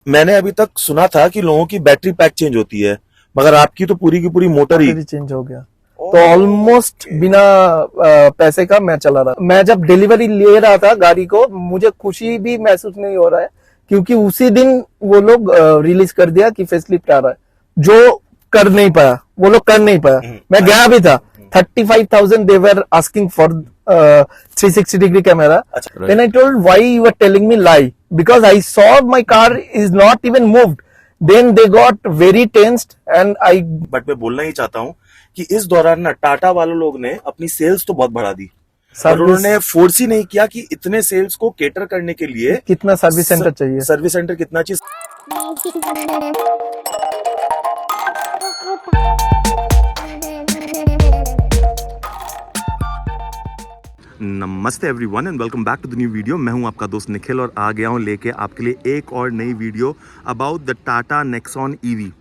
मैंने अभी तक सुना था कि लोगों की बैटरी पैक चेंज होती है, मगर आपकी तो पूरी की पूरी मोटर ही चेंज हो गया। तो ऑलमोस्ट बिना पैसे का मैं चला रहा। मैं जब डिलीवरी ले रहा था गाड़ी को, मुझे खुशी भी महसूस नहीं हो रहा है, क्योंकि उसी दिन वो लोग रिलीज कर दिया कि फेसलिफ्ट आ रहा है, जो कर नहीं पाया, वो लोग कर नहीं पाया। मैं गया भी था, 35,000 they were asking for 360 degree camera. अच्छा, Then I told, why you were telling me lie? Because I saw my car is not even moved. Then they got very tensed and I. But मैं बोलना ही चाहता हूँ कि इस दौरान ना टाटा वालों लोग ने अपनी सेल्स तो बहुत बढ़ा दी, और उन्होंने फोर्स ही नहीं किया कि इतने सेल्स को केटर करने के लिए कितना सर्विस सेंटर चाहिए, सर्विस सेंटर कितना चीज। नमस्ते everyone and welcome back to the new video. मैं हूं आपका दोस्त निखिल और आ गया हूं लेके आपके लिए एक और नई video about the Tata Nexon EV.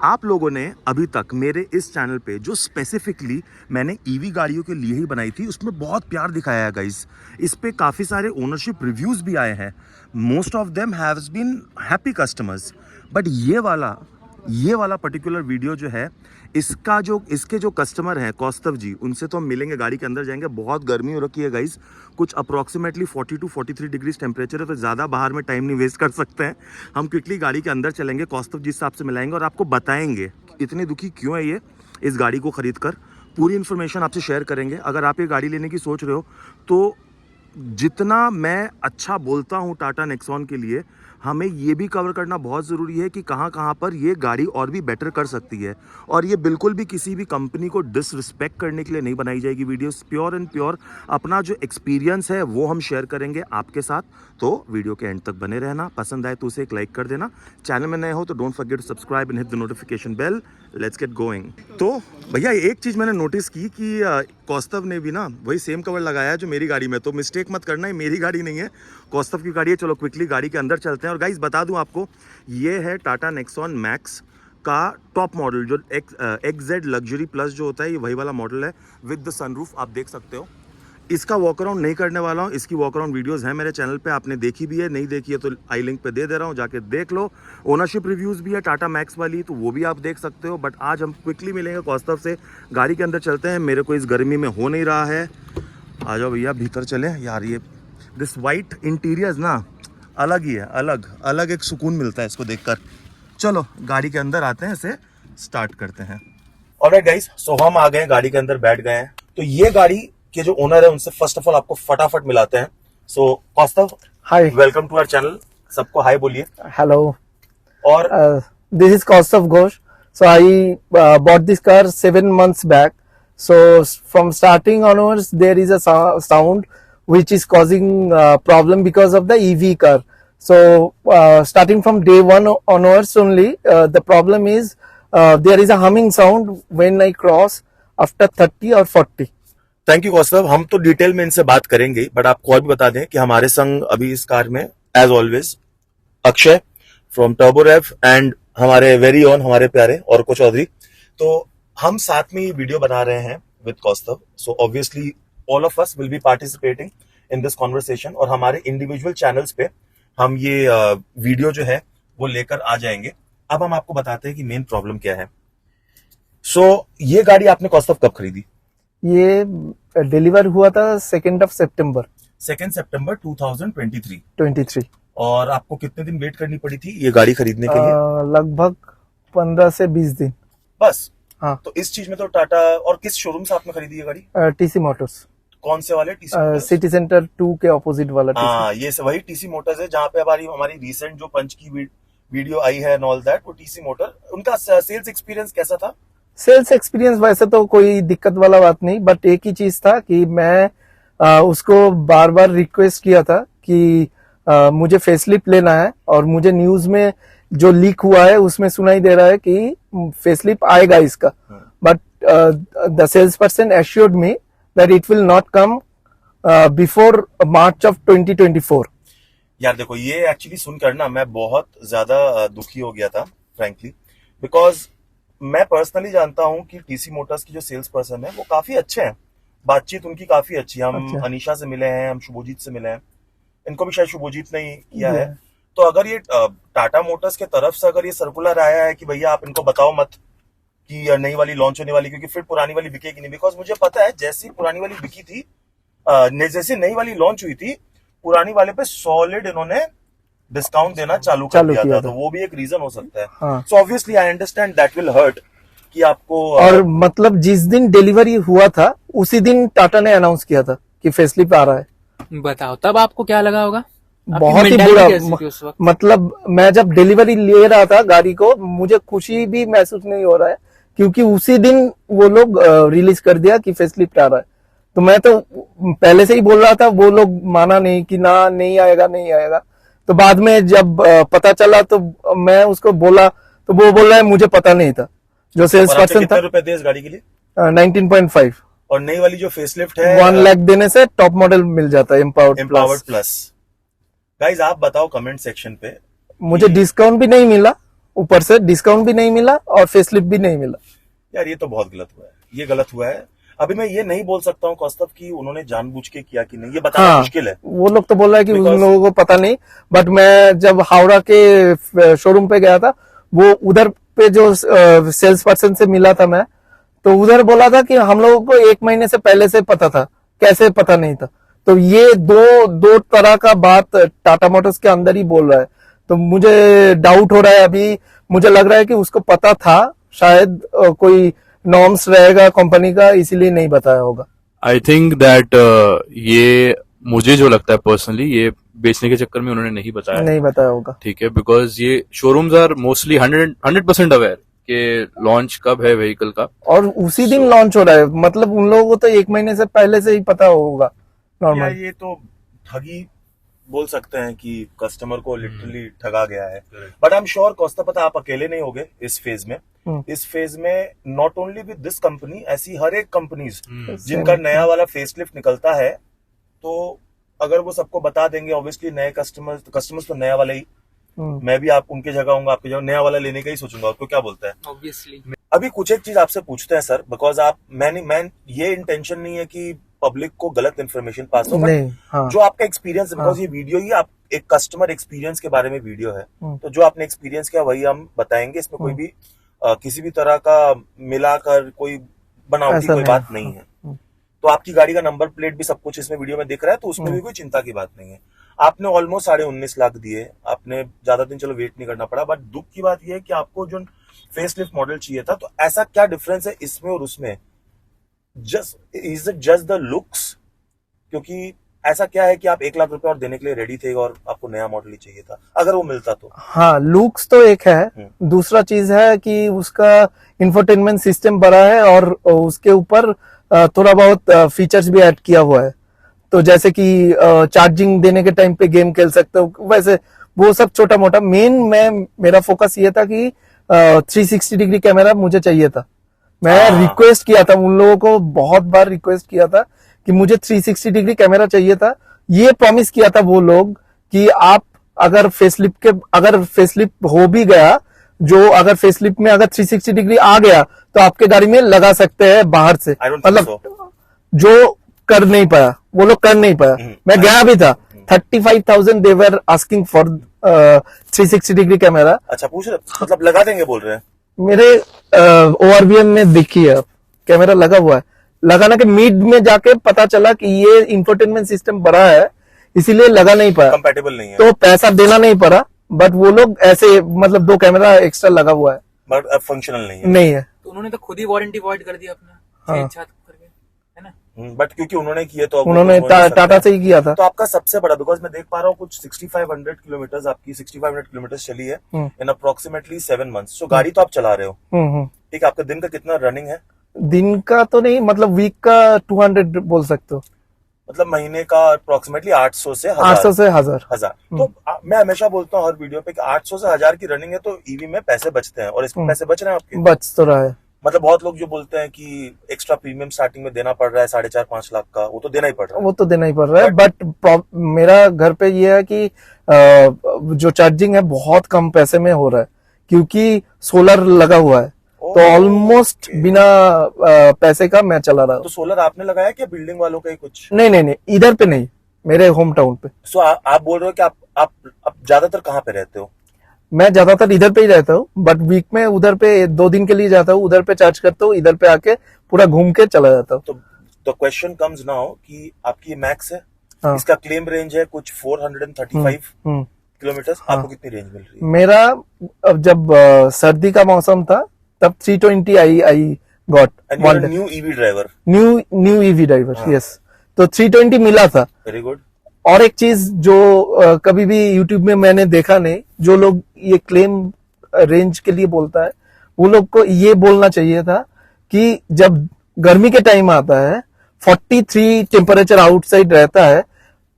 आप लोगों ने अभी तक मेरे इस चैनल पे जो स्पेसिफिकली मैंने ईवी गाड़ियों के लिए ही बनाई थी, उसमें बहुत प्यार दिखाया है गाइस। इस पे काफ़ी सारे ओनरशिप रिव्यूज़ भी आए हैं। Most of them haves been happy customers. But ये वाला पर्टिकुलर वीडियो जो है, इसके जो कस्टमर हैं कौस्तव जी, उनसे तो हम मिलेंगे, गाड़ी के अंदर जाएंगे। बहुत गर्मी हो रखी है गाइस, कुछ अप्रॉक्सीमेटली 40 to 43 डिग्रीज टेम्परेचर है, तो ज़्यादा बाहर में टाइम नहीं वेस्ट कर सकते हैं। हम क्विकली गाड़ी के अंदर चलेंगे, कौस्तव जी से आपसे मिलाएंगे और आपको बताएंगे इतनी दुखी क्यों है ये इस गाड़ी को ख़रीद कर। पूरी इन्फॉर्मेशन आपसे शेयर करेंगे। अगर आप ये गाड़ी लेने की सोच रहे हो तो जितना मैं अच्छा बोलता हूँ टाटा नेक्सॉन के लिए, हमें ये भी कवर करना बहुत ज़रूरी है कि कहाँ कहाँ पर ये गाड़ी और भी बेटर कर सकती है। और ये बिल्कुल भी किसी भी कंपनी को डिसरिस्पेक्ट करने के लिए नहीं बनाई जाएगी वीडियोस। प्योर एंड प्योर अपना जो एक्सपीरियंस है वो हम शेयर करेंगे आपके साथ। तो वीडियो के एंड तक बने रहना। पसंद आए तो उसे एक लाइक कर देना। चैनल में नए हो तो don't forget to subscribe and hit the notification bell. Let's get going. तो भैया एक चीज़ मैंने नोटिस की कि कौस्तव ने भी ना वही सेम कवर लगाया है जो मेरी गाड़ी में। तो मिस्टेक मत करना, ये मेरी गाड़ी नहीं है, कौस्तव की गाड़ी है। चलो क्विकली गाड़ी के अंदर चलते हैं। और गाइस बता दूं आपको, ये है टाटा नेक्सॉन मैक्स का टॉप मॉडल, जो XZ लग्जरी प्लस जो होता है, ये वही वाला मॉडल है विद द सनरूफ। आप देख सकते हो। इसका वॉक अराउंड नहीं करने वाला हूँ, इसकी वॉक अराउंड वीडियोज़ हैं मेरे चैनल पे, आपने देखी भी है, नहीं देखी है तो आई लिंक पे दे रहा हूँ, जाके देख लो। ओनरशिप रिव्यूज़ भी है टाटा मैक्स वाली, तो वो भी आप देख सकते हो। बट आज हम क्विकली मिलेंगे कौस्तव से, गाड़ी के अंदर चलते हैं। मेरे को इस गर्मी में हो नहीं रहा है। आ जाओ भैया भीतर चले यार। ये दिस वाइट इंटीरियर्स ना अलग ही है, अलग एक सुकून मिलता है इसको देखकर। चलो गाड़ी के अंदर आते हैं, इसे स्टार्ट करते हैं। ऑलराइट गाइस, सो हम आ गए, गाड़ी के अंदर बैठ गए हैं। तो ये गाड़ी के जो ओनर है उनसे फर्स्ट ऑफ ऑल आपको फटाफट मिलाते हैं। सो कौस्तव, हाय, वेलकम टू आवर चैनल। सबको हाय बोलिए। हेलो। और this is Kaustav Ghosh. So I bought this car 7 months back. So from starting onwards, there is a sound which is causing problem because of the EV car. So starting from day one onwards only, the problem is there is a humming sound when I cross after 30 or 40. Thank you Kaustav, हम तो detail में इनसे बात करेंगे। But आपको और भी बता दें कि हमारे संग अभी इस कार में as always Akshay from Turborev and हमारे वेरी ओन, हमारे प्यारे और चौधरी। तो हम साथ में ये वीडियो बना रहे हैं with Kaustav. So obviously all of us will be participating in this conversation, और हमारे इंडिविजुअल चैनल्स पे हम ये वीडियो जो है वो लेकर आ जाएंगे। अब हम आपको बताते हैं कि मेन प्रॉब्लम क्या है। सो ये गाड़ी आपने कौस्तव कब खरीदी? ये डिलीवर हुआ था 2 सितंबर 2023। और आपको कितने दिन वेट करनी पड़ी थी ये गाड़ी खरीदने के लिए? लगभग 15 से 20 दिन बस। हाँ। तो इस चीज में तो टाटा, और किस शोरूम से आपने खरीदी ये गाड़ी? TC Motors. कौन से वाले? टीसी सिटी सेंटर 2 के ऑपोजिट वाला। हाँ, ये वही टीसी मोटर्स है जहाँ पे हमारी रिसेंट जो पंच की वीडियो आई है एंड ऑल दैट, वो टीसी मोटर। उनका सेल्स एक्सपीरियंस कैसा था? सेल्स एक्सपीरियंस वैसे तो कोई दिक्कत वाला बात नहीं, बट एक ही चीज था कि मैं उसको बार बार रिक्वेस्ट किया था कि मुझे फेसलिफ्ट लेना है, और मुझे न्यूज में जो लीक हुआ है उसमें सुनाई दे रहा है कि फेसलिफ्ट आएगा इसका। But the sales person assured me that it will not come before March of 2024। यार देखो, ये एक्चुअली सुनकर ना मैं बहुत ज्यादा दुखी हो गया था फ्रैंकली, बिकॉज मैं पर्सनली जानता हूं कि टीसी मोटर्स की जो सेल्स पर्सन है वो काफी अच्छे हैं, बातचीत उनकी काफी अच्छी है। हम अनीशा से मिले हैं, हम शुभोजीत से मिले हैं, इनको भी शायद शुभोजीत ने किया है। तो अगर ये टाटा मोटर्स के तरफ से अगर ये सर्कुलर आया है कि भैया आप इनको बताओ मत कि नई वाली लॉन्च होने वाली, क्योंकि फिर पुरानी वाली बिकेगी नहीं, बिकॉज मुझे पता है जैसी पुरानी वाली बिकी थी, जैसे नई वाली लॉन्च हुई थी, पुरानी वाले पे सॉलिड इन्होंने डिस्काउंट देना चालू कर दिया था, तो वो भी एक रीजन हो सकता है। So obviously I understand that will hurt कि आपको और मतलब जिस दिन डिलीवरी हुआ था उसी दिन टाटा ने अनाउंस किया था कि फेसलिफ्ट आ रहा है। बताओ तब आपको क्या लगा होगा? बहुत ही बुरा, मतलब मैं जब डिलीवरी ले रहा था गाड़ी को, मुझे खुशी भी महसूस नहीं हो रहा है, क्योंकि उसी दिन वो लोग रिलीज कर दिया कि फेसलिफ्ट आ रहा है। तो मैं तो पहले से ही बोल रहा था, वो लोग माना नहीं कि ना नहीं आएगा नहीं आएगा। तो बाद में जब पता चला तो मैं उसको बोला, तो वो बोल रहा है मुझे पता नहीं था। जो सेल्स पर्सन था, कितने रुपए दिए इस गाड़ी के लिए? 19.5। और नई वाली जो फेसलिफ्ट है 1 लाख देने से टॉप मॉडल मिल जाता है, एम्पावर्ड प्लस। गाइज आप बताओ कमेंट सेक्शन पे। मुझे डिस्काउंट भी नहीं मिला, ऊपर से डिस्काउंट भी नहीं मिला और फेसलिफ्ट भी नहीं मिला। यार ये तो बहुत गलत हुआ है, ये गलत हुआ है। अभी मैं ये नहीं बोल सकता हूँ कौस्तभ कि उन्होंने जानबूझ के किया कि नहीं, ये बताना मुश्किल है। वो लोग तो बोल रहा है कि उन लोगों को पता नहीं, बट मैं जब हावड़ा के शोरूम पे गया था, वो उधर पे जो सेल्स पर्सन से मिला था मैं, तो उधर बोला था कि हम लोगों को 1 महीने से पहले से पता था। कैसे पता नहीं था? तो ये दो तरह का बात टाटा मोटर्स के अंदर ही बोल रहा है। तो मुझे डाउट हो रहा है अभी, मुझे लग रहा है कि उसको पता था, शायद कोई नॉर्म्स रहेगा कंपनी का, इसीलिए नहीं बताया होगा। आई थिंक दैट ये मुझे जो लगता है पर्सनली, ये बेचने के चक्कर में उन्होंने नहीं बताया होगा। ठीक है, बिकॉज ये शोरूम्स आर मोस्टली 100% अवेयर कि लॉन्च कब है व्हीकल का, और उसी दिन लॉन्च हो रहा है। मतलब उन लोगों को तो 1 महीने से पहले से ही पता होगा नॉर्मल। ये तो ठगी बोल सकते हैं कि कस्टमर को लिटरली ठगा गया है। But I am sure Kaustubh, पता आप अकेले नहीं होगे इस फेज में। इस फेज में not only with this company, ऐसी हर एक कंपनीज जिनका नया वाला फेसलिफ्ट निकलता है, तो अगर वो सबको बता देंगे, ऑब्वियसली नए कस्टमर्स तो नया वाला ही, मैं भी आप उनके जगह होऊंगा, आपकी जगह नया वाला लेने का ही सोचूंगा। आपको क्या बोलता है? ऑब्वियसली। अभी कुछ एक चीज आपसे पूछते हैं सर, बिकॉज आप मैं ये इंटेंशन नहीं है कि पब्लिक को गलत इन्फॉर्मेशन पास हो, बट जो आपका एक्सपीरियंस है, बिकॉज ये वीडियो ही आप एक कस्टमर एक्सपीरियंस के बारे में वीडियो है, तो जो आपने एक्सपीरियंस किया वही हम बताएंगे। इसमें कोई भी किसी भी तरह का मिलाकर कोई बनावटी कोई बात नहीं है। तो आपकी गाड़ी का नंबर प्लेट भी सब कुछ इसमें वीडियो में दिख रहा है, तो उसमें भी कोई चिंता की बात नहीं है। आपने ऑलमोस्ट 19.5 लाख दिए, आपने ज्यादा दिन चलो वेट नहीं करना पड़ा, बट दुख की बात यह है कि आपको जो फेसलिफ्ट मॉडल चाहिए था, तो ऐसा क्या डिफरेंस है इसमें और उसमें? Is it just the looks? क्योंकि ऐसा क्या है कि आप 1 लाख रुपए और देने के लिए रेडी थे और आपको नया मॉडल ही चाहिए था, अगर वो मिलता तो? हाँ, लुक्स तो एक है, दूसरा चीज है कि उसका इंफोटेनमेंट सिस्टम बड़ा है और उसके ऊपर थोड़ा बहुत फीचर्स भी ऐड किया हुआ है। तो जैसे कि चार्जिंग देने के टाइम पे गेम खेल सकते हो, वैसे वो सब छोटा मोटा। मेरा फोकस ये था कि 360 डिग्री कैमरा मुझे चाहिए था। मैं रिक्वेस्ट किया था उन लोगों को, बहुत बार रिक्वेस्ट किया था कि मुझे 360 डिग्री कैमरा चाहिए था। ये प्रॉमिस किया था वो लोग कि आप अगर फेसलिफ्ट हो भी गया, अगर फेसलिफ्ट में अगर 360 डिग्री आ गया तो आपके गाड़ी में लगा सकते हैं बाहर से। मतलब जो कर नहीं पाया, वो लोग कर नहीं पाया। मैं गया भी था, 35,000 they were asking for 360 degree camera. अच्छा, पूछ रहे मतलब लगा देंगे बोल रहे हैं? मेरे ORVM में देखी है, कैमरा लगा हुआ है। लगाना के मिड में जाके पता चला कि ये इंफोटेनमेंट सिस्टम बड़ा है, इसीलिए लगा नहीं पाया, कंपैटिबल नहीं है, तो पैसा देना नहीं पड़ा। बट वो लोग ऐसे, मतलब 2 कैमरा एक्स्ट्रा लगा हुआ है, बट अब फंक्शनल नहीं है। तो उन्होंने तो खुद ही वारंटी वॉइड कर दिया अपना, करके, है ना? बट क्योंकि उन्होंने किया तो उन्होंने टाटा से ही किया था। तो आपका सबसे बड़ा, बिकॉज मैं देख पा रहा हूँ कुछ 6500 किलोमीटर आपकी 6500 किलोमीटर चली है इन अप्रोक्सीमेटली 7 मंथ्स। तो गाड़ी तो आप चला रहे हो, ठीक है। आपका दिन का कितना रनिंग है? दिन का तो नहीं, मतलब वीक का 200 बोल सकते हो। मतलब महीने का अप्रोक्सीमेटली 800 से 1000। तो मैं हमेशा बोलता हूँ हर वीडियो पे कि 800 से 1000 की रनिंग है तो ईवी में पैसे बचते हैं, और इसमें पैसे बच रहे हैं आपके? बच तो रहा है। मतलब बहुत लोग जो बोलते हैं कि एक्स्ट्रा प्रीमियम स्टार्टिंग में देना पड़ रहा है 4.5-5 लाख का, वो तो देना ही पड़ रहा है। वो तो देना ही पड़ रहा है, बट मेरा घर पे ये है कि जो चार्जिंग है बहुत कम पैसे में हो रहा है, क्योंकि सोलर लगा हुआ है। तो ऑलमोस्ट बिना पैसे का मैं चला रहा हूँ। तो सोलर आपने लगाया क्या बिल्डिंग वालों का ही कुछ? नहीं, इधर पे नहीं, मेरे होम टाउन पे। सो आप बोल रहे हो कि आप ज्यादातर कहाँ पे रहते हो? मैं ज्यादातर इधर पे ही रहता हूँ, बट वीक में उधर पे 2 दिन के लिए जाता हूँ, उधर पे चार्ज करता हूँ, इधर पे आके पूरा घूम के चला जाता हूँ। तो द क्वेश्चन कम्स नाउ कि आपकी मैक्स है, हाँ। इसका क्लेम रेंज है कुछ 435 किलोमीटर, आपको कितनी रेंज मिल रही है? मेरा अब जब सर्दी का मौसम था तब 320 I got and you are new EV driver. New EV driver, yes. तो 320 मिला था। Very good. और एक चीज जो कभी भी यूट्यूब में मैंने देखा नहीं, जो लोग ये क्लेम रेंज के लिए बोलता है, वो लोग को ये बोलना चाहिए था कि जब गर्मी के टाइम आता है 43 टेम्परेचर आउटसाइड रहता है,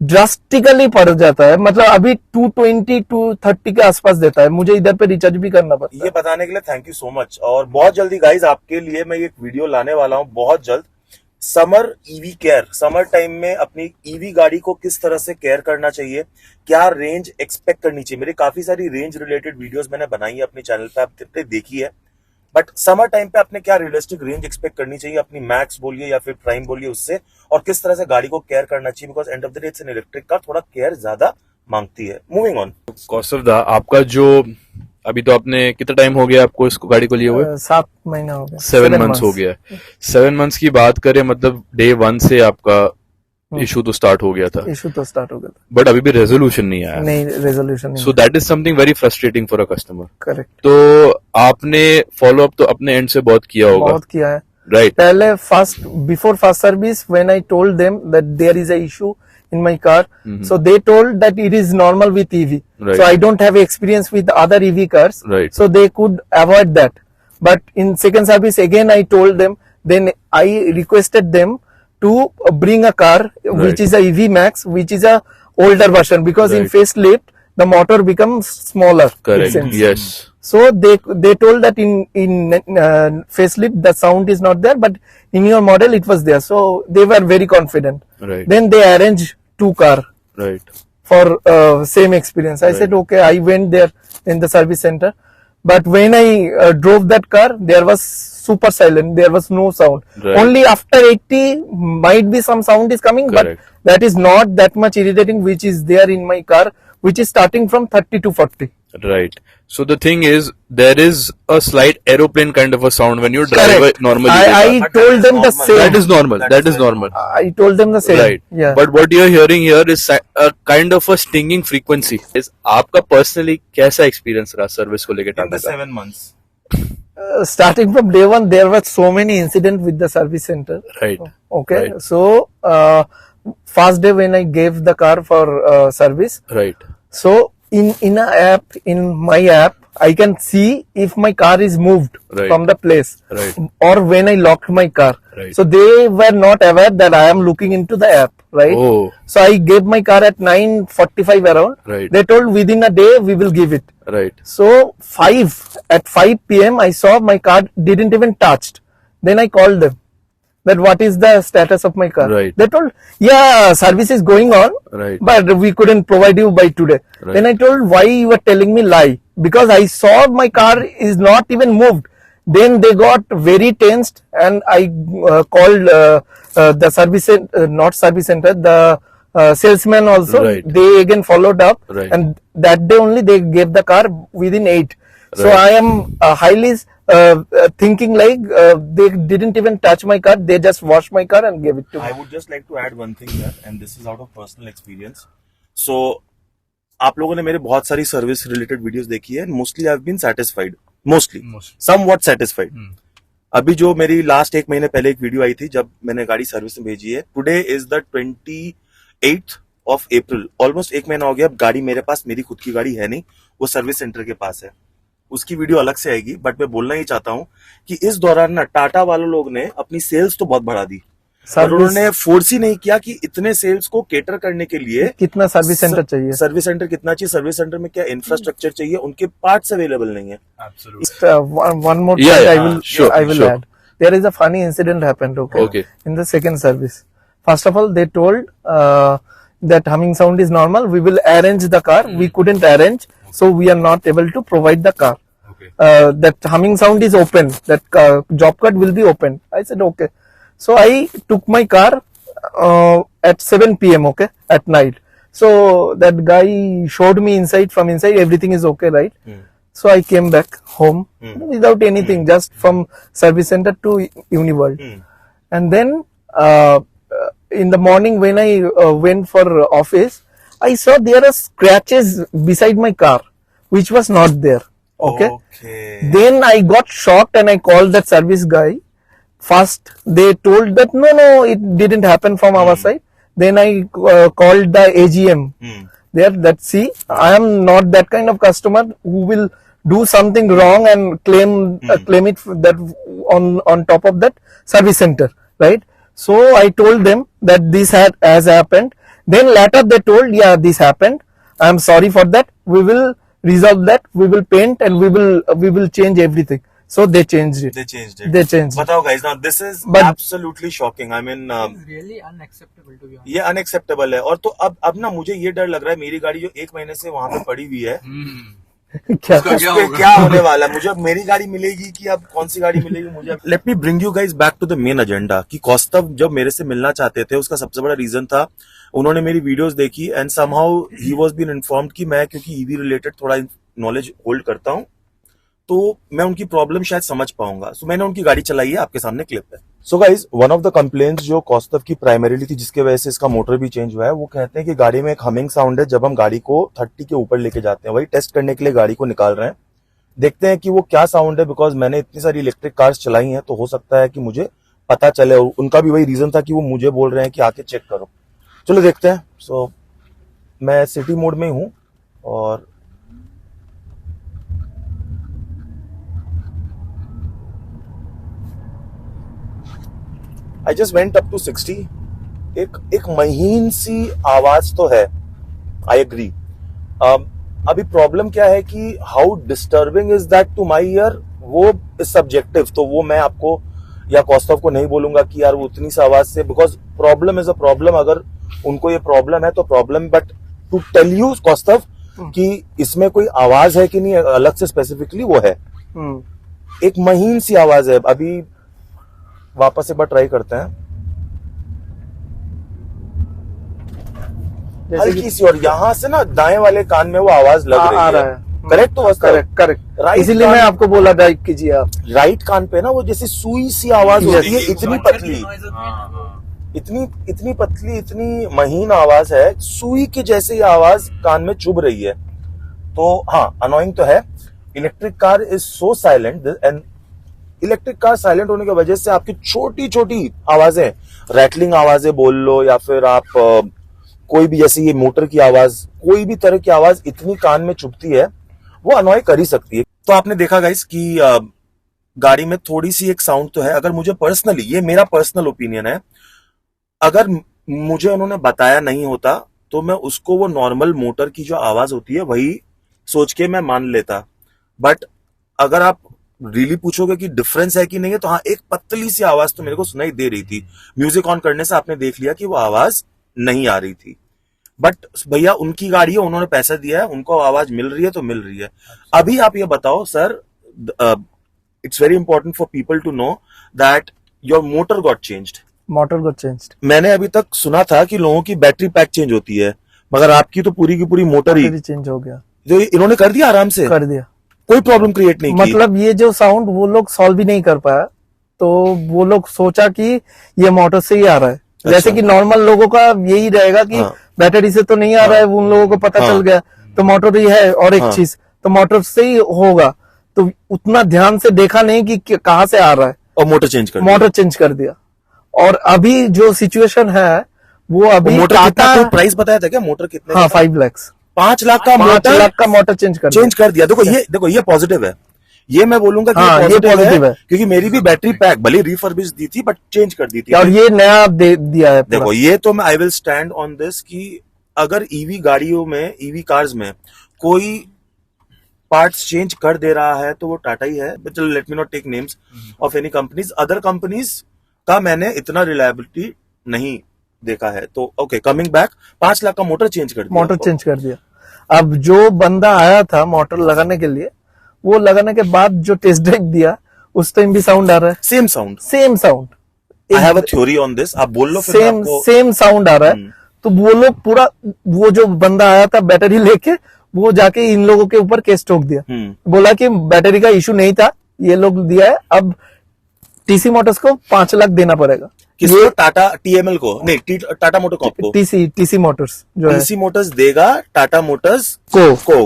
ड्रास्टिकली पड़ जाता है, मतलब अभी 220 230 के आसपास देता है, मुझे इधर पे रिचार्ज भी करना पड़ता है। ये बताने के लिए थैंक यू सो मच। और बहुत जल्दी गाइज आपके लिए मैं एक वीडियो लाने वाला हूं, बहुत जल्द। Summer EV care, summer time में अपनी ईवी गाड़ी को किस तरह से केयर करना चाहिए, क्या रेंज एक्सपेक्ट करनी चाहिए। मेरी काफी सारी रेंज रिलेटेड वीडियोस मैंने बनाई है अपने चैनल पे, आपने देखी है। बट समर टाइम पे आपने क्या रियलिस्टिक रेंज एक्सपेक्ट करनी चाहिए अपनी मैक्स बोलिए या फिर प्राइम बोलिए उससे, और किस तरह से गाड़ी को केयर करना चाहिए, because end of the day it's an electric car, थोड़ा केयर ज्यादा मांगती है। Moving on. कौस्तुभ दा, आपका जो अभी तो आपने कितना टाइम हो गया आपको इस गाड़ी को लिए हुए? 7 महीना हो गया, 7 मंथ्स हो गया है। 7 मंथ्स की बात करें, मतलब डे 1 से आपका इशू तो स्टार्ट हो गया था, इशू तो स्टार्ट हो गया था, बट अभी भी रेजोल्यूशन नहीं आया। नहीं रेजोल्यूशन नहीं। So that is something very frustrating for a customer. Correct. तो आपने फॉलो अप तो अपने एंड से बहुत किया होगा, बहुत किया है। राइट? पहले before first service when I told them that there is a issue in my car, so they told that it is normal with EV. Right. So I don't have experience with other EV cars, Right. so they could avoid that. But in second service again I told them, then I requested them to bring a car which Right. is a EV Max, which is a older version, because in Right. facelift the motor becomes smaller. it Correct. seems. Yes. So they told that in facelift the sound is not there, but in your model it was there. So they were very confident. Right. Then they arranged 2 car Right. for same experience. I said okay. I went there in the service center, but when I drove that car, there was super silent. There was no sound. Right. Only after 80 might be some sound is coming, Correct. but that is not that much irritating, which is there in my car, which is starting from 30 to 40. Right. So the thing is, there is a slight aeroplane kind of a sound when you drive Correct. normally. I But told them the normal. same. That is normal. That That is is very normal. I told them the same. Right. Yeah. But what you're hearing here is a kind of a stinging frequency. Is आपका personally कैसा experience रहा service को लेके In the Tata का? 7 months. Starting from day one, there were so many incidents with the service center. Right. Okay, Right. so first day when I gave the car for service, Right. so in a app, in my app, I can see if my car is moved Right. from the place, Right. or when I locked my car. Right. So they were not aware that I am looking into the app, right? Oh. So I gave my car at 9:45 around. Right. They told within a day we will give it. Right. So at 5 p.m. I saw my car didn't even touched. Then I called them that what is the status of my car. Right. They told, yeah, service is going on, Right. but we couldn't provide you by today. Right. Then I told, why you were telling me lie? Because I saw my car is not even moved. Then they got very tensed, and I called the service, not service center, the salesman also. Right. They again followed up, Right. and that day only they gave the car within 8. So Right. I am highly thinking like they didn't even touch my car. They just washed my car and gave it to me. I would just like to add one thing here, and this is out of personal experience. So, आप लोगों ने मेरे बहुत सारी service related videos देखी है, mostly I have been satisfied, mostly somewhat satisfied. अभी जो मेरी लास्ट 1 महीने पहले एक वीडियो आई थी जब मैंने गाड़ी सर्विस में भेजी है, today is the 28th of April, almost 1 महीना हो गया। अब गाड़ी मेरे पास, मेरी खुद की गाड़ी है नहीं, वो सर्विस सेंटर के पास है, उसकी वीडियो अलग से आएगी। बट मैं बोलना ही चाहता हूं कि इस दौरान ना टाटा वालों लोग ने अपनी सेल्स तो बहुत बढ़ा दी, और उन्होंने फोर्स ही नहीं किया कि इतने सेल्स को केटर करने के लिए कितना सर्विस सेंटर चाहिए, सर्विस सेंटर कितना चाहिए, सर्विस सेंटर में क्या इंफ्रास्ट्रक्चर चाहिए, उनके पार्ट्स अवेलेबल नहीं है। one more Yeah, point yeah, I will sure. add. There is a funny incident happened. Okay. In the second service, first of all, they told that humming sound is normal. We will arrange the car. We couldn't arrange, so we are not able to provide the car. That humming sound is open. That job cut will be open. I said okay. So I took my car at 7 p.m. okay, at night. So that guy showed me inside, from inside everything is okay, right? So I came back home without anything, just from service center to Uniworld. And then in the morning when I went for office, I saw there are scratches beside my car, which was not there. Okay. Then I got shocked and I called that service guy. First they told that no, it didn't happen from our side. Then I called the AGM there, that see, I am not that kind of customer who will do something wrong and claim it that on top of that service center, right? So I told them that this has happened. Then later they told, yeah, this happened, I am sorry for that, we will resolve that, we will paint and we will change everything. So they changed it. They changed it. बताओ guys, now this is absolutely shocking. I mean, really unacceptable to be honest. ये unacceptable है. और तो अब ना मुझे ये डर लग रहा है, मेरी गाड़ी जो 1 महीने से वहां पे पड़ी हुई है, क्या उस पे क्या होने वाला है. मुझे अब मेरी गाड़ी मिलेगी कि अब कौन सी गाड़ी मिलेगी मुझे. Let me bring you guys back to the main agenda. कि कौस्तव जब मेरे से मिलना चाहते थे, उसका सबसे बड़ा रीजन था, उन्होंने मेरी वीडियोस देखी and somehow he was been informed कि मैं क्योंकि ईवी रिलेटेड थोड़ा नॉलेज होल्ड करता हूं, तो मैं उनकी प्रॉब्लम शायद समझ पाऊंगा. सो मैंने उनकी गाड़ी चलाई है, आपके सामने क्लिप है. So guys, one of the complaints जो कौस्तव की प्राइमरीली थी, जिसके वजह से इसका मोटर भी चेंज हुआ है, वो कहते हैं कि गाड़ी में एक हमिंग साउंड है जब हम गाड़ी को 30 के ऊपर लेके जाते हैं. वही टेस्ट करने के लिए गाड़ी को निकाल रहे हैं, देखते हैं कि वो क्या साउंड है. बिकॉज मैंने इतनी सारी इलेक्ट्रिक कार्स चलाई हैं, तो हो सकता है कि मुझे पता चले. और उनका भी वही रीजन था कि वो मुझे बोल रहे हैं कि आके चेक करो. चलो देखते हैं. सो मैं सिटी मोड में हूं और I just went up to 60. एक महीन सी आवाज तो है, आई एग्री. अभी प्रॉब्लम क्या है कि how disturbing is that to my ear, वो इज सब्जेक्टिव. तो वो मैं आपको या कौस्तव को नहीं बोलूंगा कि यार वो उतनी सी आवाज से, because problem is a problem. अगर उनको ये प्रॉब्लम है तो problem, but to tell you Kaustav कि इसमें कोई आवाज है कि नहीं अलग से स्पेसिफिकली, वो है. एक महीन सी आवाज है. अभी वापस एक बार ट्राई करते हैं. हल्की सी, और यहाँ से ना दाएं वाले कान में वो आवाज लग रही है. करेक्ट. तो करेक्ट. इसीलिए मैं आपको बोला ड्राइव कीजिए आप. राइट कान पे ना वो जैसे सुई सी आवाज होती है, इतनी पतली, इतनी पतली, इतनी महीन आवाज है, सुई की जैसे आवाज कान में चुभ रही है. तो हाँ, अनोइंग तो है. Electric car is so silent, and electric car silent होने की वजह से आपकी छोटी छोटी आवाजें, रैटलिंग आवाजें बोल लो, या फिर आप कोई भी, जैसे ये मोटर की आवाज, कोई भी तरह की आवाज इतनी कान में चुभती है, वो अनॉय कर ही सकती है. तो आपने देखा गाइस कि गाड़ी में थोड़ी सी एक साउंड तो है. अगर मुझे पर्सनली, ये मेरा पर्सनल ओपिनियन है, अगर मुझे उन्होंने बताया नहीं होता तो मैं उसको वो नॉर्मल मोटर की जो आवाज होती है वही सोच के मैं मान लेता. बट अगर आप रियली पूछोगे कि डिफरेंस है कि नहीं है, तो हाँ, एक पतली सी आवाज तो मेरे को सुनाई दे रही थी. म्यूजिक ऑन करने से आपने देख लिया कि वो आवाज नहीं आ रही थी. बट भैया उनकी गाड़ी है, उन्होंने पैसा दिया है, उनको आवाज मिल रही है तो मिल रही है. अभी आप ये बताओ sir, it's very important for people to know that your motor got changed. Motor got changed. मैंने अभी तक सुना था कि लोगों की बैटरी पैक चेंज होती है, मगर आपकी तो पूरी की पूरी मोटर ही चेंज हो गया. जो इन्होंने कर दिया, आराम से कर दिया, कोई प्रॉब्लम क्रिएट नहीं की. मतलब ये जो साउंड वो लोग सॉल्व भी नहीं कर पाया, तो वो लोग सोचा कि ये मोटर से ही आ रहा है. जैसे कि नॉर्मल लोगों का यही रहेगा कि बैटरी से तो नहीं आ रहा है, उन लोगों को पता चल गया तो मोटर ही है. और एक चीज तो मोटर से ही होगा, तो उतना ध्यान से देखा नहीं कि कहाँ से आ रहा है, और मोटर चेंज कर दिया. और अभी जो सिचुएशन है वो अभी मोटर कितना, तो प्राइस बताया था क्या मोटर कितने? हाँ, 5 लाख 5 लाख का मोटर, 5 लाख का मोटर चेंज कर दिया. देखो ये पॉजिटिव है. ये मैं बोलूंगा कि हाँ, ये पॉजिटिव है, क्योंकि मेरी भी बैटरी पैक भले रिफर्बिश दी थी, बट चेंज कर दी थी. और ये नया दिया है. देखो ये तो मैं I will stand on this कि अगर ईवी गाड़ियों में, ईवी कार्स में कोई पार्ट्स चेंज कर दे रहा है तो वो टाटा ही है. चलो, let me not take names of any companies. Other companies का मैंने इतना रिलायबिलिटी नहीं देखा है. तो ओके, कमिंग बैक, 5 लाख का मोटर चेंज कर दिया. अब जो बंदा आया था मोटर लगाने के लिए, वो लगाने के बाद जो टेस्ट ड्राइव दिया, उस टाइम भी साउंड आ रहा है. Same sound. I have a theory on this. आप बोल लो फिर. सेम साउंड आ रहा है. तो वो लोग पूरा, वो जो बंदा आया था बैटरी लेके, वो जाके इन लोगों के ऊपर केस ठोक दिया। बोला कि बैटरी का इशू नहीं था, ये लोग दिया है, अब टीसी मोटर्स को 5 लाख देना पड़ेगा। किसको? टाटा टीएमएल को नहीं, टाटा मोटर कॉर्प को। टीसी मोटर्स जो है, टीसी मोटर्स देगा टाटा मोटर्स को।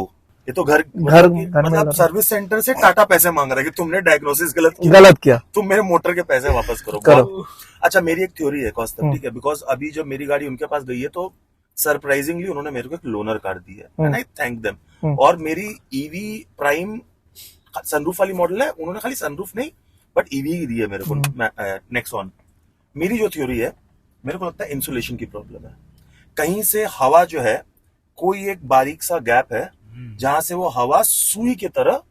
ये तो घर में मतलब लगा। सर्विस सेंटर से टाटा पैसे मांग रहा है कि तुमने डायग्नोसिस गलत किया, तुम मेरे मोटर के पैसे वापस करो। अच्छा, मेरी एक थ्योरी है कौस्तभ, ठीक है, बिकॉज अभी जब मेरी गाड़ी उनके पास गई है तो सरप्राइजिंगली उन्होंने मेरे को एक लोनर कार दी है, एंड आई थैंक देम। और मेरी ईवी प्राइम सनरूफ वाली मॉडल है, उन्होंने खाली सनरूफ नहीं बट ईवी ही दी है मेरे को, नेक्सॉन। मेरी जो थ्योरी है, मेरे को लगता है इंसुलेशन की प्रॉब्लम है। कहीं से हवा जो है, कोई एक बारीक सा गैप है जहां से वो हवा सुई की तरह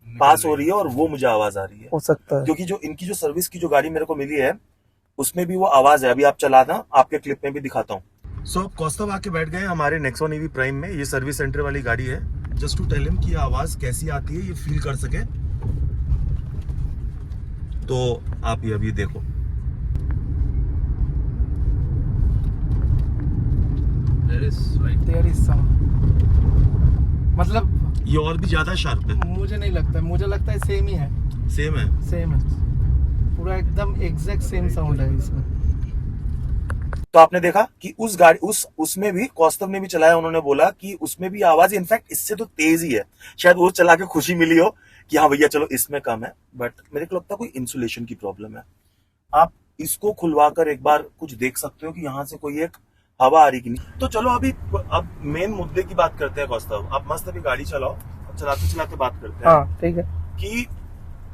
पास हो रही है और वो मुझे आवाज आ रही है। हो सकता है, क्योंकि जो इनकी जो सर्विस की जो गाड़ी मेरे को मिली है उसमें भी वो आवाज है। अभी आप चलाना, आपके क्लिप में भी दिखाता हूँ। सो कौस्तभ आके बैठ गए हमारे नेक्सॉन ईवी प्राइम में। ये सर्विस सेंटर वाली गाड़ी है, जस्ट टू टेल हिम कि आवाज कैसी आती है, ये फील कर सके। तो आप ये अभी देखो, There is some, मतलब ये और भी ज्यादा शार्प है। मुझे नहीं लगता, मुझे लगता है सेम ही है, सेम है, सेम है, पूरा एकदम एग्जैक्ट सेम साउंड है इसमें। तो आपने देखा कि उस गाड़ी उसमें भी कौस्तभ ने भी चलाया, उन्होंने बोला कि उसमें भी आवाज इनफैक्ट इससे तो तेज ही है। शायद वो चला के खुशी मिली हो कि हाँ भैया चलो इसमें कम है, बट मेरे को लगता है कोई इंसुलेशन की प्रॉब्लम है। आप इसको खुलवाकर एक बार कुछ देख सकते हो कि यहाँ से कोई एक हवा आ रही कि नहीं। तो चलो अब मेन मुद्दे की बात करते हैं कौस्तभ। आप मस्त अभी गाड़ी चलाओ, अब चलाते चलाते बात करते हैं। हाँ ठीक है, कि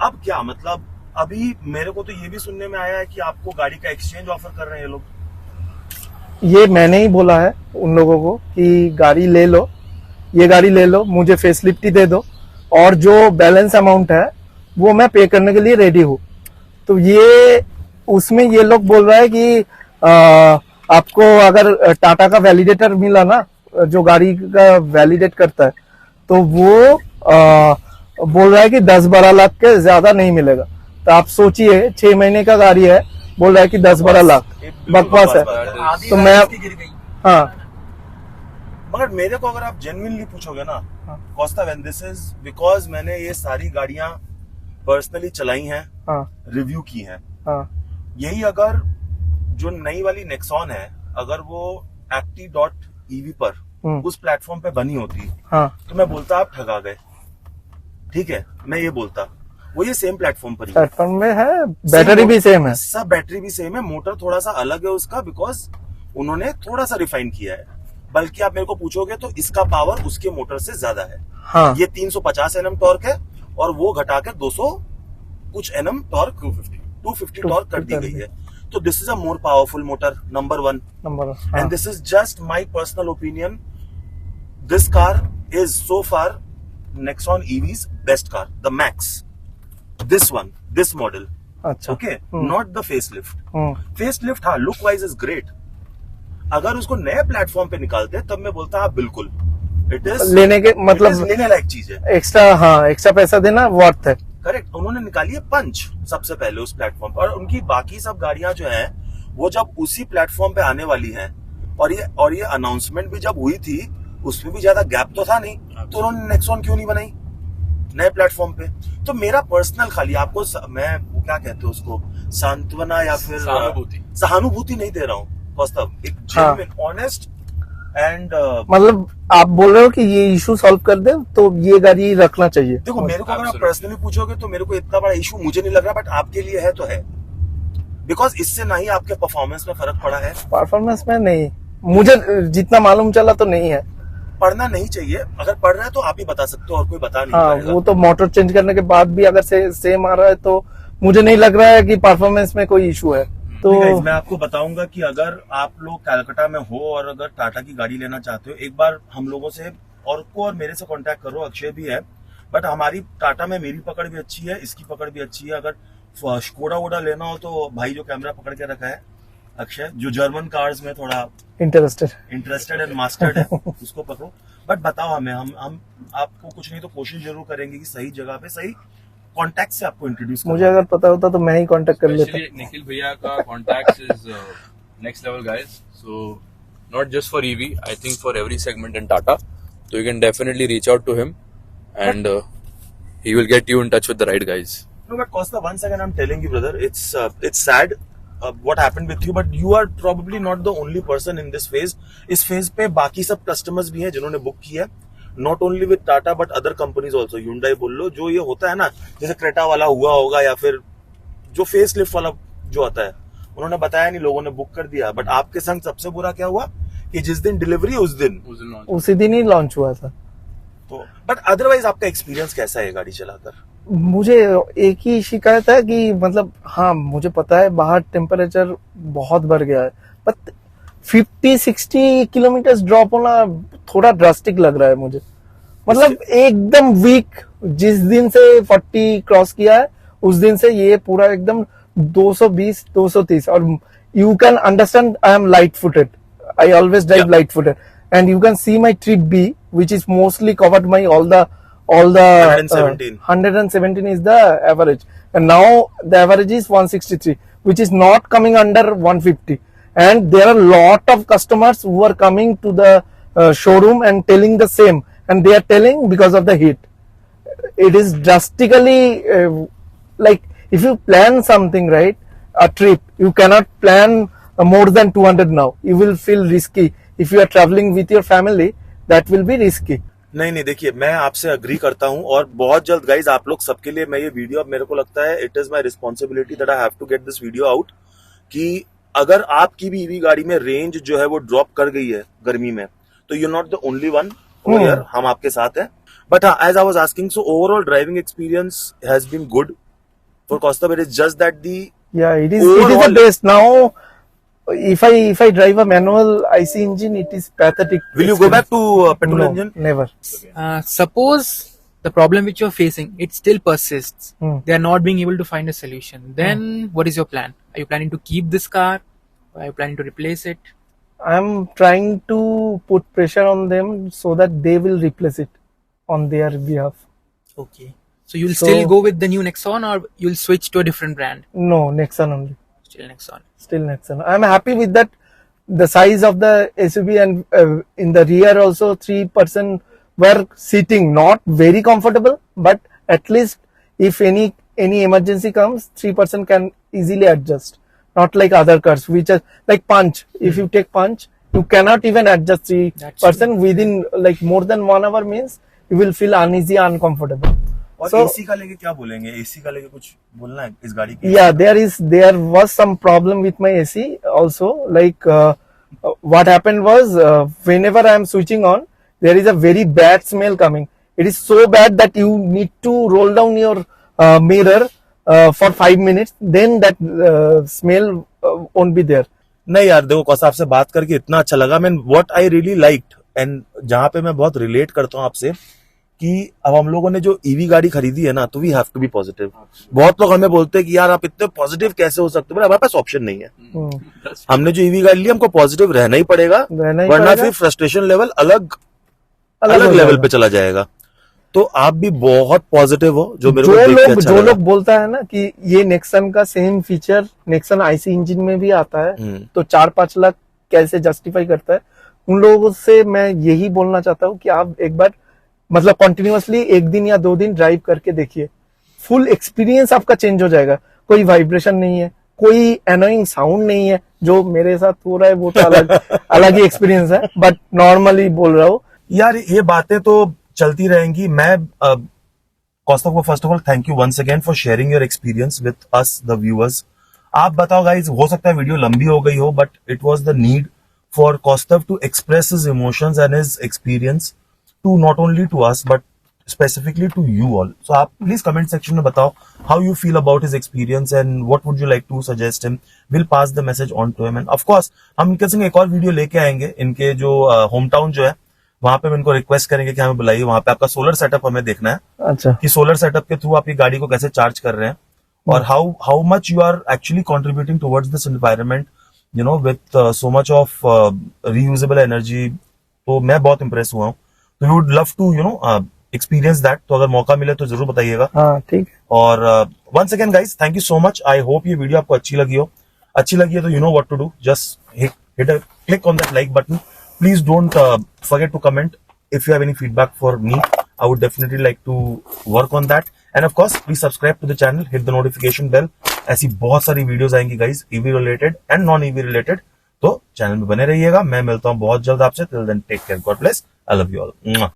अब क्या मतलब, अभी मेरे को तो ये भी सुनने में आया है कि आपको गाड़ी का एक्सचेंज ऑफर कर रहे हैं ये लोग। ये मैंने ही बोला है उन लोगों को कि गाड़ी ले लो, ये गाड़ी ले लो, मुझे फेसलिफ्ट ही दे दो, और जो बैलेंस अमाउंट है वो मैं पे करने के लिए रेडी हूँ। तो ये उसमें ये लोग बोल रहा है कि आपको अगर टाटा का वैलिडेटर मिला ना, जो गाड़ी का वैलिडेट करता है, तो वो बोल रहा है कि 10-12 लाख के ज्यादा नहीं मिलेगा। तो आप सोचिए, 6 महीने का गाड़ी है, बोल रहा है कि 10-12 लाख, बकवास है। तो मैं, हाँ, मगर मेरे को अगर आप जेन्युइनली पूछोगे ना Kaustubh, and this is because मैंने ये सारी गाड़ियां पर्सनली चलाई हैं, रिव्यू की हैं। यही अगर जो नई वाली नेक्सॉन है, अगर वो active.ev पर उस प्लेटफॉर्म पे बनी होती, तो मैं बोलता आप ठगा गए, ठीक है, मैं ये बोलता। वो ये सेम प्लेटफॉर्म पर प्लेटफॉर्म में है, बैटरी भी सेम है, सब बैटरी भी सेम है, मोटर थोड़ा सा अलग है उसका, बिकॉज उन्होंने थोड़ा सा रिफाइन किया है। बल्कि आप मेरे को पूछोगे तो इसका पावर उसके मोटर से ज्यादा है। हाँ। ये 350 Nm टॉर्क है और वो घटा के 200 कुछ Nm टॉर्क, 250 टॉर्क कर दी गई है। तो this is a more powerful motor, number one. And this is just my personal opinion. This car is so far Nexon EV's best car, the Max, this one, this model. अच्छा, okay, not the facelift. Facelift हाँ look wise is great. अगर उसको नए platform पे निकालते तब मैं बोलता हाँ बिल्कुल, इट इज लेने के मतलब लेने लायक चीज है, एक्स्ट्रा, हाँ एक्स्ट्रा पैसा देना वर्थ है। करेक्ट। उन्होंने निकाली है पंच सबसे पहले उस प्लेटफॉर्म पर, और उनकी बाकी सब गाड़ियां जो हैं वो जब उसी प्लेटफॉर्म पे आने वाली हैं, और ये अनाउंसमेंट भी जब हुई थी उसमें भी ज्यादा गैप तो था नहीं, तो उन्होंने नेक्सॉन क्यों नहीं बनाई नए प्लेटफॉर्म पे? तो मेरा पर्सनल खाली आपको मैं वो क्या कहते हैं उसको, सांत्वना या फिर सहानुभूति नहीं दे रहा हूँ कौस्तभ, एक जेन्युइन ऑनेस्ट एंड मतलब आप बोल रहे हो कि ये इशू सॉल्व कर दे तो ये गाड़ी रखना चाहिए। देखो मेरे को अगर आप पर्सनली पूछोगे तो मेरे को इतना बड़ा इशू मुझे नहीं लग रहा, बट आपके लिए है तो है, बिकॉज इससे ना ही आपके परफॉर्मेंस में फर्क पड़ा है। परफॉर्मेंस में नहीं, मुझे जितना मालूम चला तो नहीं है। पढ़ना नहीं चाहिए, अगर पढ़ रहा है तो आप ही बता सकते हो और कोई बता नहीं हाँ, वो तो मोटर चेंज करने के बाद भी अगर सेम आ रहा है तो मुझे नहीं लग रहा है कि परफॉर्मेंस में कोई इशू है। तो मैं आपको बताऊंगा कि अगर आप लोग कलकत्ता में हो और अगर टाटा की गाड़ी लेना चाहते हो, एक बार हम लोगों से और मेरे से कांटेक्ट करो, अक्षय भी है, बट हमारी टाटा में मेरी पकड़ भी अच्छी है, इसकी पकड़ भी अच्छी है। अगर स्कोडा वोडा लेना हो तो भाई जो कैमरा पकड़ के रखा है अक्षय, जो जर्मन कार्स में थोड़ा इंटरेस्टेड एंड मास्टर्ड है, उसको पकड़ो। बट बताओ हमें, हम आपको कुछ नहीं तो कोशिश जरूर करेंगे कि सही जगह पे सही कांटेक्ट से आपको इंट्रोड्यूस। मुझे अगर पता होता तो मैं ही कांटेक्ट कर लेता। निखिल भैया का contact is next level guys, so not just for EV, I think for every segment in Tata. So you can definitely reach out to him, and he will get you in touch with the right guys. No, but Costa, once again, I'm telling you, brother, it's sad what happened with you, but you are probably not the only person in this phase. इस phase पे बाकी सब customers भी हैं जिन्होंने book किया है. Not only with Tata but other companies also. Hyundai बोल लो, जो ये होता है ना, जैसे क्रेटा वाला हुआ होगा या फिर जो फेस लिफ्ट वाला जो आता है, उन्होंने बताया नहीं, लोगों ने बुक कर दिया. बट आपके संग सबसे बुरा क्या हुआ कि जिस दिन डिलीवरी उसी दिन ही लॉन्च हुआ था. तो बट अदरवाइज आपका एक्सपीरियंस कैसा है गाड़ी चलाकर? मुझे एक ही शिकायत है कि मतलब हाँ मुझे पता है बाहर टेम्परेचर बहुत बढ़ गया है, बट 50-60 किलोमीटर ड्रॉप होना थोड़ा ड्रास्टिक लग रहा है मुझे. मतलब एकदम वीक. जिस दिन से 40 क्रॉस किया है उस दिन से ये पूरा एकदम 220-230. और you can understand I am light footed. I always drive light footed and you can see my trip B, which is mostly covered my all the 117 is the average, and now the average is 163, which is not coming under 150. And there are a lot of customers who are coming to the showroom and telling the same, and they are telling because of the heat. It is drastically like if you plan something, right, a trip, you cannot plan more than 200 now. You will feel risky. If you are traveling with your family, that will be risky. नहीं, देखिए मैं आपसे agree करता हूं, और बहुत जल्द guys आप लोग सबके लिए मैं ये वीडियो, अब मेरे को लगता है it is my responsibility that I have to get this video out, कि अगर आपकी भी ईवी गाड़ी में रेंज जो है वो ड्रॉप कर गई है गर्मी में, तो you not the only one here, हम आपके साथ हैं. But as I was asking, so overall driving experience has been good for Costa, but it's just that it is the best now. If I drive a manual IC engine, it is pathetic. Will you go back to petrol engine? Never. Suppose the problem which you're facing, it still persists. They are not being able to find a solution. Then what is your plan? Are you planning to keep this car? Or are you planning to replace it? I'm trying to put pressure on them so that they will replace it on their behalf. Okay. So you'll still go with the new Nexon, or you'll switch to a different brand? No, Nexon only. Still Nexon. I'm happy with that. The size of the SUV, and in the rear also 3 person were sitting, not very comfortable, but at least if any emergency comes, 3 person can easily adjust. Not like other cars which are like Punch. If you take Punch, you cannot even adjust 3 person within like more than 1 hour, means you will feel uneasy, uncomfortable. और AC का लेके क्या बोलेंगे? AC का लेके कुछ बोलना है इस गाड़ी की? Yeah, there was some problem with my AC also. Like what happened was whenever I am switching on, there is a very bad smell coming. It is so bad that you need to roll down your mirror for 5 minutes. Then that smell won't be there. नहीं यार, देखो Costa, आपसे बात करके इतना अच्छा लगा. मैं what I really liked, and जहाँ पे मैं बहुत रिलेट करता हूँ आपसे, कि अब हम लोगों ने जो ईवी गाड़ी खरीदी है ना, तो we have to be positive. बहुत लोग हमें बोलते हैं कि यार आप इतने पॉजिटिव कैसे हो सकते हो, हमारे पास ऑप्शन नहीं है. हमने जो ईवी गाड़ी ली, हमको पॉजिटिव रहना ही पड़ेगा, वरना फिर फ्रस्ट्रेशन लेवल अलग लेवल पे चला जाएगा. तो आप भी बहुत पॉजिटिव हो, जो मेरे को देख के अच्छा जो लोग बोलता है ना कि ये नेक्सन का same feature Nexon IC engine में भी आता है, तो 4-5 लाख कैसे जस्टिफाई करता है, उन लोगों से मैं यही बोलना चाहता हूँ कि आप एक बार मतलब कंटिन्यूअसली 1 दिन या 2 दिन ड्राइव करके देखिए. फुल एक्सपीरियंस आपका चेंज हो जाएगा. कोई वाइब्रेशन नहीं है, कोई एनोइंग साउंड नहीं है. जो मेरे साथ हो रहा है वो तो अलग ही एक्सपीरियंस है, बट नॉर्मली बोल रहा हूँ यार. ये बातें तो चलती रहेंगी. मैं Costa को first of all thank you once again for sharing your experience with us the viewers. आप बताओ गाइज, हो सकता है वीडियो लंबी हो गई हो, but it was the need for Costa to express his emotions and his experience to not only to us but specifically to you all. So आप please comment section में बताओ how you feel about his experience and what would you like to suggest him. We'll pass the message on to him, and of course हम इनके संग एक और video लेके आएंगे. इनके जो होम टाउन जो है वहां पे हम इनको रिक्वेस्ट करेंगे कि हमें बुलाइए. वहां पे आपका सोलर सेटअप हमें देखना है. अच्छा, कि सोलर सेटअप के थ्रू आप ये गाड़ी को कैसे चार्ज कर रहे हैं, और how much you are actually contributing towards this environment, you know, with so much of reusable energy. तो मैं बहुत इम्प्रेस हुआ हूँ. तो we would love to experience that. तो अगर मौका मिले तो जरूर बताइएगा. हाँ, ठीक है. और once again guys, thank you so much. I hope ये वीडियो आपको अच्छी लगी हो. अच्छी लगी है तो you know what to do, just hit a click on that like button. Please don't forget to comment if you have any feedback for me. I would definitely like to work on that. And of course, please subscribe to the channel, hit the notification bell. ऐसी बहुत सारी videos आएंगी guys, EV related and non EV related, तो channel में बने रहिएगा. मैं मिलता हूं बहुत जल्द आपसे. Till then take care, God bless, I love you all.